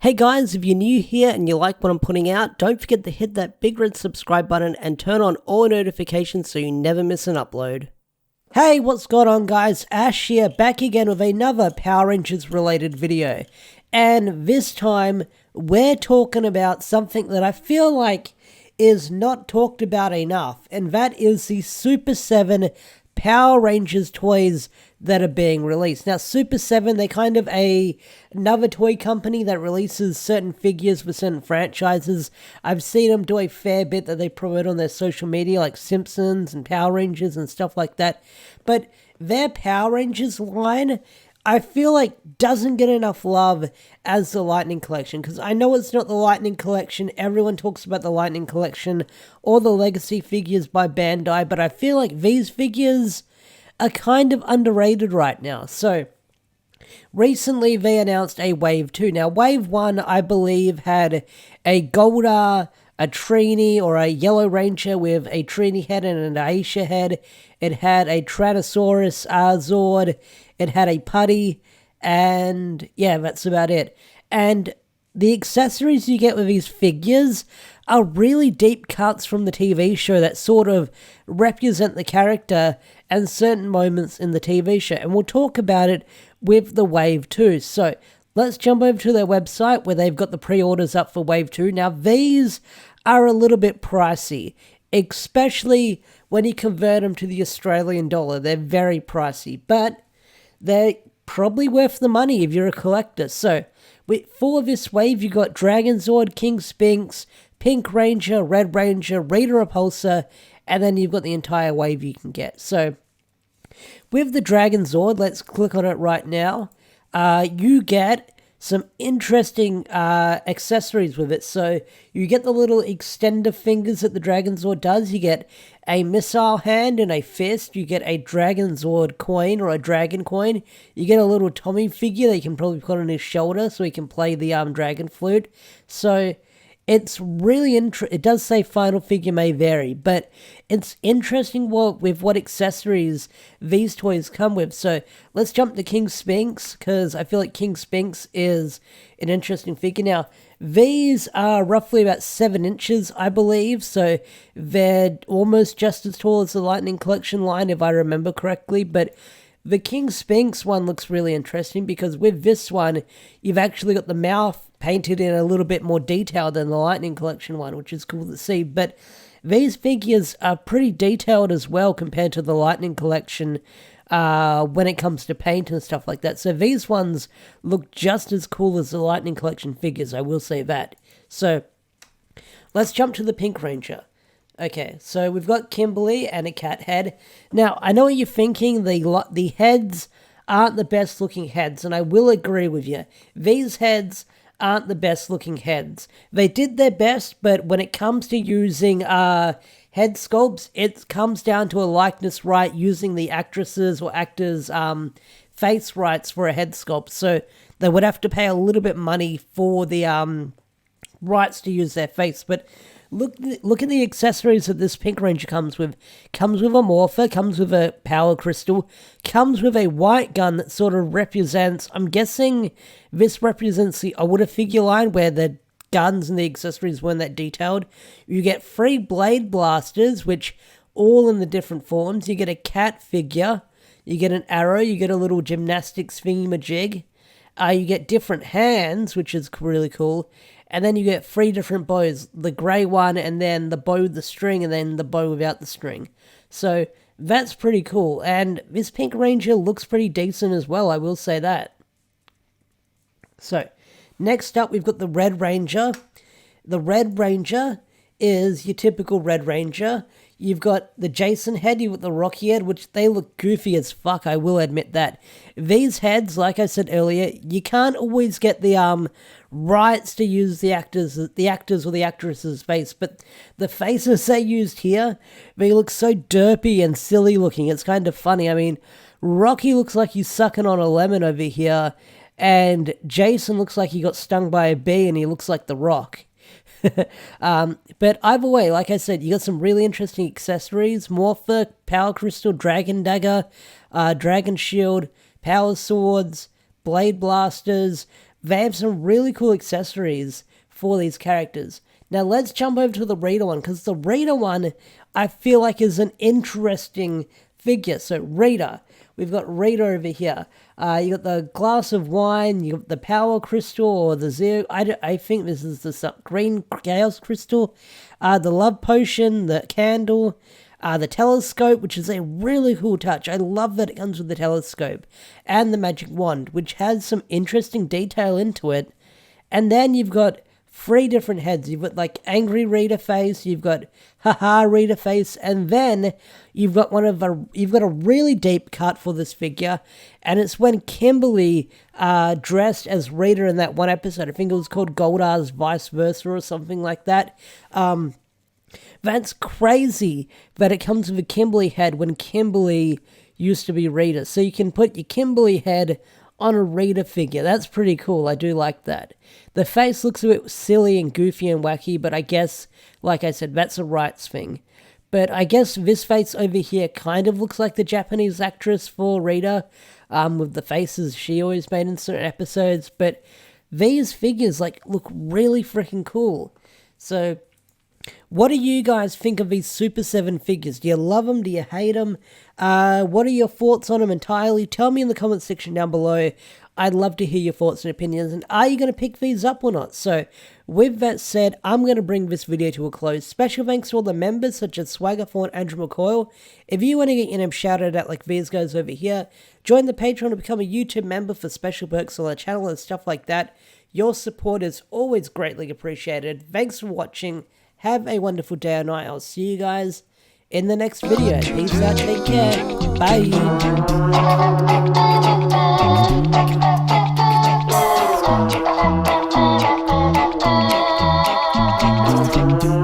Hey guys, if you're new here and you like what I'm putting out, don't forget to hit that big red subscribe button and turn on all notifications so you never miss an upload. Hey, what's going on guys? Ash here, back again with another Power Rangers related video. And this time, we're talking about something that I feel like is not talked about enough, and that is the Super 7 Power Rangers toys that are being released. Now, Super 7, they're kind of another toy company that releases certain figures for certain franchises. I've seen them do a fair bit that they promote on their social media, like Simpsons and Power Rangers and stuff like that. But their Power Rangers line, I feel like doesn't get enough love as the Lightning Collection, because I know it's not the Lightning Collection. Everyone talks about the Lightning Collection or the Legacy figures by Bandai, but I feel like these figures are kind of underrated right now. So recently they announced a Wave 2. Now Wave 1, I believe, had a Golda, a Trini, or a Yellow Ranger with a Trini head and an Aisha head. It had a Tyrannosaurus Zord. It had a Putty, and yeah, that's about it. And the accessories you get with these figures are really deep cuts from the TV show that sort of represent the character and certain moments in the TV show. And we'll talk about it with the Wave 2. So let's jump over to their website where they've got the pre-orders up for Wave 2. Now, these are a little bit pricey, especially when you convert them to the Australian dollar. They're very pricey, but they're probably worth the money if you're a collector. So for this wave, you got Dragon Zord, King Spinks, Pink Ranger, Red Ranger, Rita Repulsor, and then you've got the entire wave you can get. So with the Dragon Zord, let's click on it right now. You get some interesting accessories with it. So you get the little extender fingers that the Dragon Zord does. You get a missile hand and a fist. You get a Dragon Zord coin or a dragon coin. You get a little Tommy figure that you can probably put on his shoulder so he can play the dragon flute. So it's really it does say final figure may vary, but it's interesting with what accessories these toys come with. So let's jump to King Spinks, because I feel like King Spinks is an interesting figure. Now, these are roughly about 7 inches, I believe, so they're almost just as tall as the Lightning Collection line, if I remember correctly, but the King Spinks one looks really interesting because with this one, you've actually got the mouth painted in a little bit more detail than the Lightning Collection one, which is cool to see. But these figures are pretty detailed as well compared to the Lightning Collection when it comes to paint and stuff like that. So these ones look just as cool as the Lightning Collection figures, I will say that. So let's jump to the Pink Ranger. Okay, so we've got Kimberly and a cat head. Now, I know what you're thinking, the heads aren't the best looking heads, and I will agree with you. These heads aren't the best looking heads. They did their best, but when it comes to using head sculpts, it comes down to a likeness right using the actresses or actors' face rights for a head sculpt. So they would have to pay a little bit money for the rights to use their face, but Look at the accessories that this Pink Ranger comes with. Comes with a morpher, comes with a power crystal, comes with a white gun that sort of represents, I'm guessing this represents the older figure line where the guns and the accessories weren't that detailed. You get 3 blade blasters, which all in the different forms. You get a cat figure, you get an arrow, you get a little gymnastics thingy-majig. You get different hands, which is really cool. And then you get 3 different bows, the grey one, and then the bow with the string, and then the bow without the string. So that's pretty cool. And this Pink Ranger looks pretty decent as well, I will say that. So next up, we've got the Red Ranger. The Red Ranger is your typical Red Ranger. You've got the Jason head, you've got the Rocky head, which they look goofy as fuck, I will admit that. These heads, like I said earlier, you can't always get the rights to use the actors or the actress's face, but the faces they used here, they look so derpy and silly looking. It's kind of funny. I mean, Rocky looks like he's sucking on a lemon over here, and Jason looks like he got stung by a bee, and he looks like The Rock. But either way, like I said, you got some really interesting accessories: Morpher, Power Crystal, Dragon Dagger, Dragon Shield, Power Swords, Blade Blasters, they have some really cool accessories for these characters. Now let's jump over to the Rita one, because the Rita one I feel like is an interesting figure. So Rita, we've got Rita over here. You got the glass of wine, you got the power crystal, or the zero, I think this is the green chaos crystal, the love potion, the candle, the telescope, which is a really cool touch. I love that it comes with the telescope, and the magic wand, which has some interesting detail into it. And then you've got 3 different heads. You've got like angry Rita face, you've got haha Rita face, and then you've got you've got a really deep cut for this figure, and it's when Kimberly dressed as Rita in that one episode. I think it was called Goldar's Vice Versa or something like that. That's crazy that it comes with a Kimberly head when Kimberly used to be Rita. So you can put your Kimberly head on a Rita figure. That's pretty cool. I do like that. The face looks a bit silly and goofy and wacky, but I guess, like I said, that's a rights thing. But I guess this face over here kind of looks like the Japanese actress for Rita, with the faces she always made in certain episodes. But these figures look really freaking cool. So what do you guys think of these Super 7 figures? Do you love them? Do you hate them? What are your thoughts on them entirely? Tell me in the comment section down below. I'd love to hear your thoughts and opinions. And are you going to pick these up or not? So with that said, I'm going to bring this video to a close. Special thanks to all the members such as Swaggerthorn and Andrew McCoyle. If you want to get your name shouted out like these guys over here, join the Patreon to become a YouTube member for special perks on the channel and stuff like that. Your support is always greatly appreciated. Thanks for watching. Have a wonderful day or night. I'll see you guys in the next video. Peace out. Take care. Bye.